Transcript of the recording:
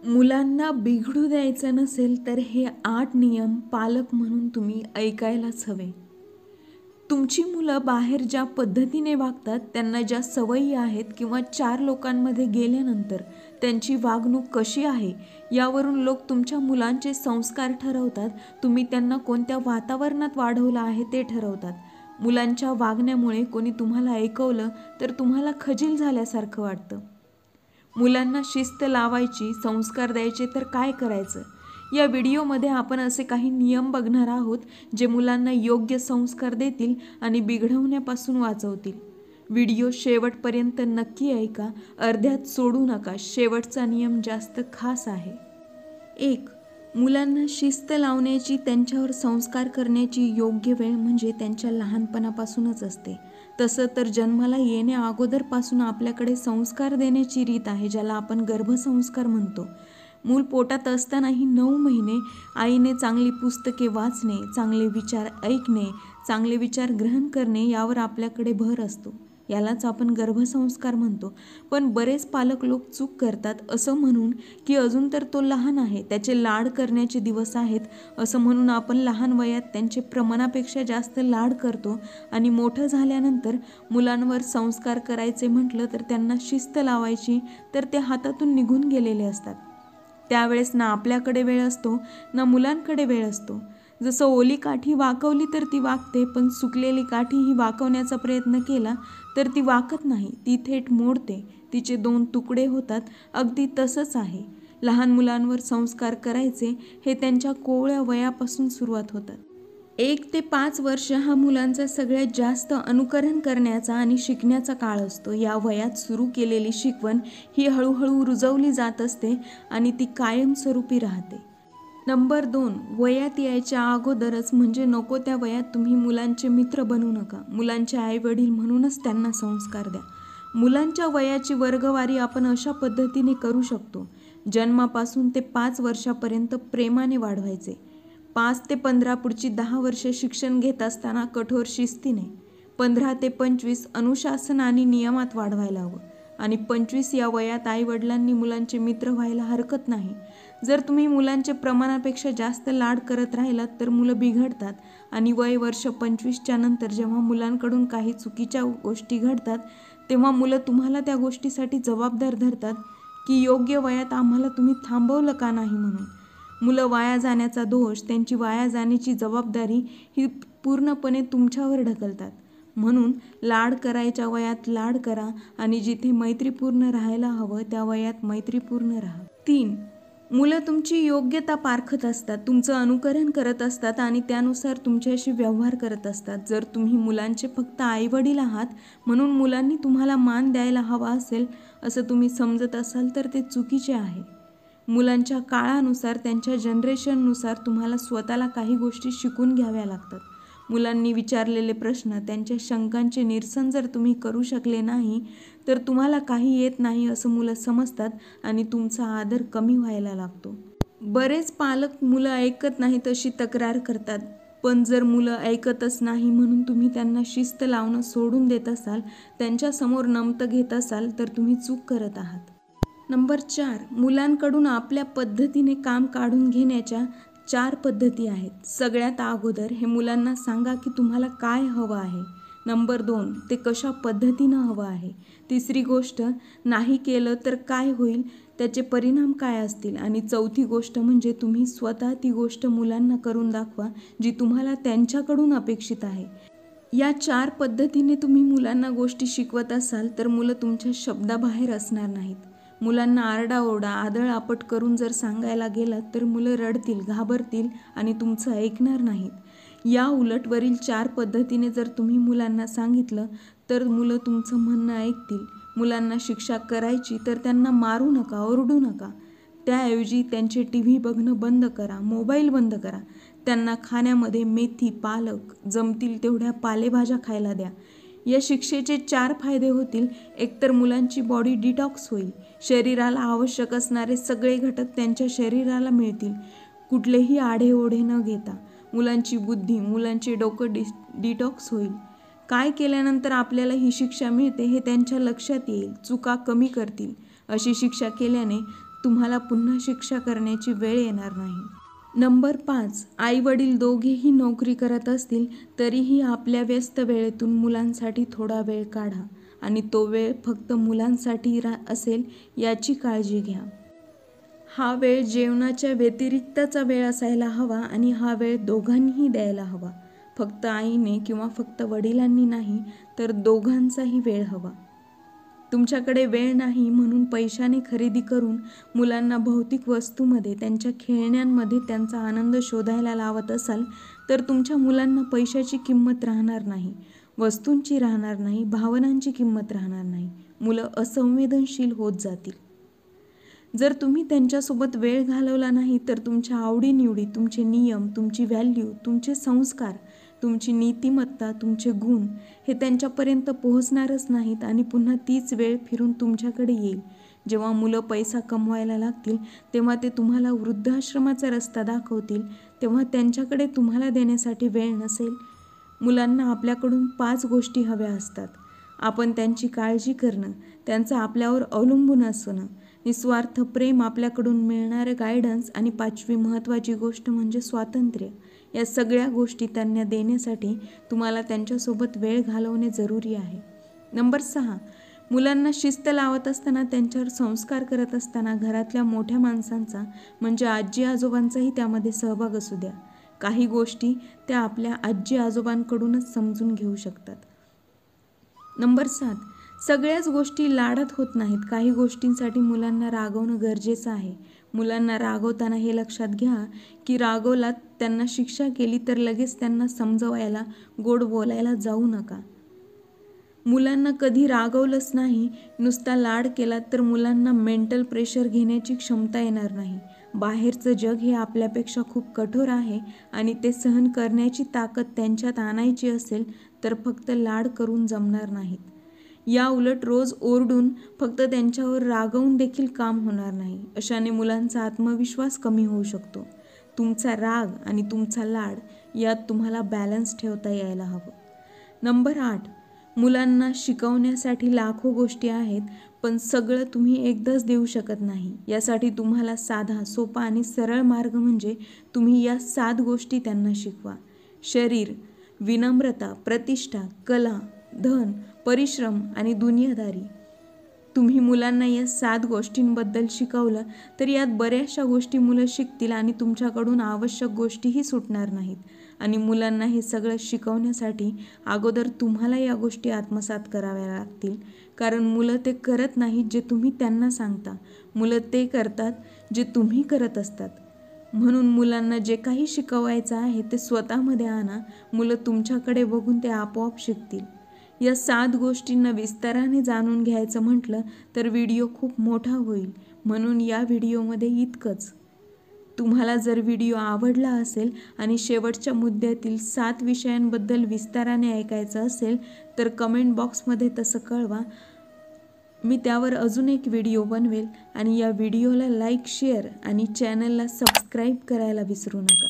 मुलांना बिघडू द्यायचं नसेल तर हे 8 नियम पालक म्हणून तुम्ही ऐकायलाच हवे. तुमची मुलं बाहेर ज्या पद्धतीने वागतात, त्यांना ज्या सवयी आहेत किंवा 4 लोकांमध्ये गेल्यानंतर त्यांची वागणूक कशी आहे, यावरून लोक तुमच्या मुलांचे संस्कार ठरवतात. तुम्ही त्यांना कोणत्या वातावरणात वाढवलं आहे ते ठरवतात. मुलांच्या वागण्यामुळे कोणी तुम्हाला ऐकवलं तर तुम्हाला खजील झाल्यासारखं वाटतं. मुलांना शिस्त लावायची, संस्कार द्यायचे तर काय करायचं? या व्हिडिओमध्ये आपण असे काही नियम बघणार आहोत जे मुलांना योग्य संस्कार देतील आणि बिघडवण्यापासून वाचवतील. व्हिडिओ शेवटपर्यंत नक्की ऐका, अर्ध्यात सोडू नका. शेवटचा नियम जास्त खास आहे. 1. मुलांना शिस्त लावण्याची, त्यांच्यावर संस्कार करण्याची योग्य वेळ म्हणजे त्यांच्या लहानपणापासूनच असते. तसं तर जन्माला येण्या अगोदरपासून आपल्याकडे संस्कार देण्याची रीत आहे, ज्याला आपण गर्भसंस्कार म्हणतो. मूल पोटात असतानाही 9 महिने आईने चांगली पुस्तके वाचणे, चांगले विचार ऐकणे, चांगले विचार ग्रहण करणे यावर आपल्याकडे भर असतो. यालाच आपण गर्भसंस्कार म्हणतो. पण बरेच पालक लोक चूक करतात, असं म्हणून की अजून तर तो लहान आहे, त्याचे लाड करण्याचे दिवस आहेत असं म्हणून आपण लहान वयात त्यांचे प्रमाणापेक्षा जास्त लाड करतो आणि मोठं झाल्यानंतर मुलांवर संस्कार करायचे म्हटलं तर त्यांना शिस्त लावायची तर ते हातातून निघून गेलेले असतात. त्यावेळेस ना आपल्याकडे वेळ असतो ना मुलांकडे वेळ असतो. जसं ओली काठी वाकवली तर ती वाकते, पण सुकलेली काठी ही वाकवण्याचा प्रयत्न केला तर ती वाकत नाही, ती थेट मोडते, तिचे 2 तुकडे होतात. अगदी तसंच आहे. लहान मुलांवर संस्कार करायचे हे त्यांच्या कोवळ्या वयापासून सुरुवात होतात. 1 ते 5 वर्ष हा मुलांचा सगळ्यात जास्त अनुकरण करण्याचा आणि शिकण्याचा काळ असतो. या वयात सुरू केलेली शिकवण ही हळूहळू रुजवली जात असते आणि ती कायमस्वरूपी राहते. नंबर 2. वयात यायच्या अगोदरच म्हणजे नको त्या वयात तुम्ही मुलांचे मित्र बनू नका. मुलांचे आईवडील म्हणूनच त्यांना संस्कार द्या. मुलांच्या वयाची वर्गवारी आपण अशा पद्धतीने करू शकतो. जन्मापासून ते 5 वर्षापर्यंत प्रेमाने वाढवायचे. 5 ते 15 पुढची 10 वर्ष शिक्षण घेत असताना कठोर शिस्तीने. 15 ते 25 अनुशासन आणि नियमात वाढवायला हवं आणि 25 या वयात आईवडिलांनी मुलांचे मित्र व्हायला हरकत नाही. जर तुम्ही मुलांचे प्रमाणापेक्षा जास्त लाड करत राहिलात तर मुलं बिघडतात आणि वय वर्ष 25च्या नंतर जेव्हा मुलांकडून काही चुकीच्या गोष्टी घडतात तेव्हा मुलं तुम्हाला त्या गोष्टीसाठी जबाबदार धरतात की योग्य वयात आम्हाला तुम्ही थांबवलं का नाही म्हणून. मुलं वाया जाण्याचा दोष, त्यांची वाया जाण्याची जबाबदारी ही पूर्णपणे तुमच्यावर ढकलतात. म्हणून लाड करायच्या वयात लाड करा आणि जिथे मैत्रीपूर्ण राहायला हवं त्या वयात मैत्रीपूर्ण राहा. 3. मुलं तुमची योग्यता पारखत असतात, तुमचं अनुकरण करत असतात आणि त्यानुसार तुमच्याशी व्यवहार करत असतात. जर तुम्ही मुलांचे फक्त आईवडील आहात म्हणून मुलांनी तुम्हाला मान द्यायला हवा असेल असं तुम्ही समजत असाल तर ते चुकीचे आहे. मुलांच्या काळानुसार, त्यांच्या जनरेशननुसार तुम्हाला स्वतःला काही गोष्टी शिकून घ्याव्या लागतात. मुलांनी विचारलेले प्रश्न, त्यांच्या शंकांचे निरसन जर तुम्ही करू शकले नाही तर तुम्हाला काही येत नाही असं मुलं समजतात आणि तुमचा आदर कमी व्हायला लागतो. बरेच पालक मुलं ऐकत नाहीत अशी तक्रार करतात. पण जर मुलं ऐकतच नाही म्हणून तुम्ही त्यांना शिस्त लावणं सोडून देत असाल, त्यांच्यासमोर नमतं घेत असाल तर तुम्ही चूक करत आहात. नंबर 4. मुलांकडून आपल्या पद्धतीने काम काढून घेण्याच्या 4 पद्धती आहेत. सगळ्यात अगोदर हे मुलांना सांगा की तुम्हाला काय हवं आहे. नंबर 2. ते कशा पद्धतीनं हवं आहे. तिसरी गोष्ट, नाही केलं तर काय होईल, त्याचे परिणाम काय असतील. आणि चौथी गोष्ट म्हणजे तुम्ही स्वतः ती गोष्ट मुलांना करून दाखवा जी तुम्हाला त्यांच्याकडून अपेक्षित आहे. या 4 पद्धतीने तुम्ही मुलांना गोष्टी शिकवत असाल तर मुलं तुमच्या शब्दाबाहेर असणार नाहीत. मुलांना आरडाओरडा, आदळआपट करून जर सांगायला गेलात तर मुलं रडतील, घाबरतील आणि तुमचं ऐकणार नाहीत. या उलट वरील 4 पद्धतीने जर तुम्ही मुलांना सांगितलं तर मुलं तुमचं म्हणणं ऐकतील. मुलांना शिक्षा करायची तर त्यांना मारू नका, ओरडू नका. त्याऐवजी त्यांचे TV बघणं बंद करा, मोबाईल बंद करा. त्यांना खाण्यामध्ये मेथी, पालक, जमतील तेवढ्या पालेभाज्या खायला द्या. या शिक्षेचे 4 फायदे होतील. एकतर मुलांची बॉडी डिटॉक्स होईल. शरीराला आवश्यक असणारे सगळे घटक त्यांच्या शरीराला मिळतील, कुठलेही आढेओढे न घेता. मुलांची बुद्धी, मुलांचे डोकं डिटॉक्स होईल. काय केल्यानंतर आपल्याला ही शिक्षा मिळते हे त्यांच्या लक्षात येईल. चुका कमी करतील. अशी शिक्षा केल्याने तुम्हाला पुन्हा शिक्षा करण्याची वेळ येणार नाही. नंबर 5, आई वडील दोघेही नोकरी करत असतील तरीही आपल्या व्यस्त वेळेतून मुलांसाठी थोडा वेळ काढा आणि तो वेळ फक्त मुलांसाठी असेल याची काळजी घ्या. हा वेळ जेवणाच्या व्यतिरिक्तचा वेळ असायला हवा आणि हा वेळ दोघांनीही द्यायला हवा. फक्त आईने किंवा फक्त वडिलांनी नाही, तर दोघांचाही वेळ हवा. तुमच्याकडे वेळ नाही म्हणून पैशाने खरेदी करून मुलांना भौतिक वस्तूंमध्ये, त्यांच्या खेळण्यांमध्ये त्यांचा आनंद शोधायला लावत असाल तर तुमच्या मुलांना पैशाची किंमत राहणार नाही, वस्तूंची राहणार नाही, भावनांची किंमत राहणार नाही. मुलं असंवेदनशील होत जातील. जर तुम्ही त्यांच्यासोबत वेळ घालवला नाही तर तुमच्या आवडीनिवडी, तुमचे नियम, तुमची व्हॅल्यू, तुमचे संस्कार, तुमची नीतिमत्ता, तुमचे गुण हे त्यांच्यापर्यंत पोहोचणारच नाहीत आणि पुन्हा तीच वेळ फिरून तुमच्याकडे येईल. जेव्हा मुलं पैसा कमवायला लागतील तेव्हा ते तुम्हाला वृद्धाश्रमाचा रस्ता दाखवतील, तेव्हा त्यांच्याकडे तुम्हाला देण्यासाठी वेळ नसेल. मुलांना आपल्याकडून 5 गोष्टी हव्या असतात. आपण त्यांची काळजी करणं, त्यांचं आपल्यावर अवलंबून असणं, निस्वार्थ प्रेम, आपल्याकडून मिळणारं गायडन्स आणि 5वी महत्त्वाची गोष्ट म्हणजे स्वातंत्र्य. या सगळ्या गोष्टी त्यांना देण्यासाठी तुम्हाला त्यांच्यासोबत वेळ घालवणे जरुरी आहे. नंबर 6, मुलांना शिस्त लावत असताना, त्यांच्यावर संस्कार करत असताना घरातल्या मोठ्या माणसांचा म्हणजे आजी आजोबांचाही त्यामध्ये सहभाग असू द्या. काही गोष्टी त्या आपल्या आजी आजोबांकडूनच समजून घेऊ शकतात. नंबर 7, सगळ्याच गोष्टी लाडात होत नाहीत. काही गोष्टींसाठी मुलांना रागवणं गरजेचं आहे. मुलांना रागवताना हे लक्षात घ्या की रागवलात, त्यांना शिक्षा केली तर लगेच त्यांना समजवायला, गोड बोलायला जाऊ नका. मुलांना कधी रागवलंच नाही, नुसता लाड केला तर मुलांना मेंटल प्रेशर घेण्याची क्षमता येणार नाही. बाहेरचं जग हे आपल्यापेक्षा खूप कठोर आहे आणि ते सहन करण्याची ताकद त्यांच्यात आणायची असेल तर फक्त लाड करून जमणार नाहीत. या उलट रोज ओरडून, फक्त त्यांच्यावर रागवून देखील काम होणार नाही. अशाने मुलांचा आत्मविश्वास कमी होऊ शकतो. तुमचा राग आणि तुमचा लाड यात तुम्हाला बॅलन्स ठेवता यायला हवं. नंबर 8, मुलांना शिकवण्यासाठी लाखो गोष्टी आहेत, पण सगळं तुम्ही एकदाच देऊ शकत नाही. यासाठी तुम्हाला साधा, सोपा आणि सरळ मार्ग म्हणजे तुम्ही या 7 गोष्टी त्यांना शिकवा. शरीर, विनम्रता, प्रतिष्ठा, कला, धन, परिश्रम आणि दुनियादारी. तुम्ही मुलांना या 7 गोष्टींबद्दल शिकवलं तर यात बऱ्याचशा गोष्टी मुलं शिकतील आणि तुमच्याकडून आवश्यक गोष्टीही सुटणार नाहीत. आणि मुलांना हे सगळं शिकवण्यासाठी अगोदर तुम्हाला या गोष्टी आत्मसात कराव्या लागतील, कारण मुलं ते करत नाहीत जे तुम्ही त्यांना सांगता, मुलं ते करतात जे तुम्ही करत असतात. म्हणून मुलांना जे काही शिकवायचं आहे ते स्वतःमध्ये आणा. मुलं तुमच्याकडे बघून ते आपोआप शिकतील. या 7 गोष्टींना विस्ताराने जाणून घ्यायचं म्हटलं तर व्हिडिओ खूप मोठा होईल, म्हणून या व्हिडिओमध्ये इतकंच. तुम्हाला जर व्हिडिओ आवडला असेल आणि शेवटच्या मुद्द्यातील 7 विषयांबद्दल विस्ताराने ऐकायचं असेल तर कमेंट बॉक्समध्ये तसं कळवा. मी त्यावर अजून एक व्हिडिओ बनवेल आणि या व्हिडिओला लाईक, शेअर आणि चॅनलला सबस्क्राईब करायला विसरू नका.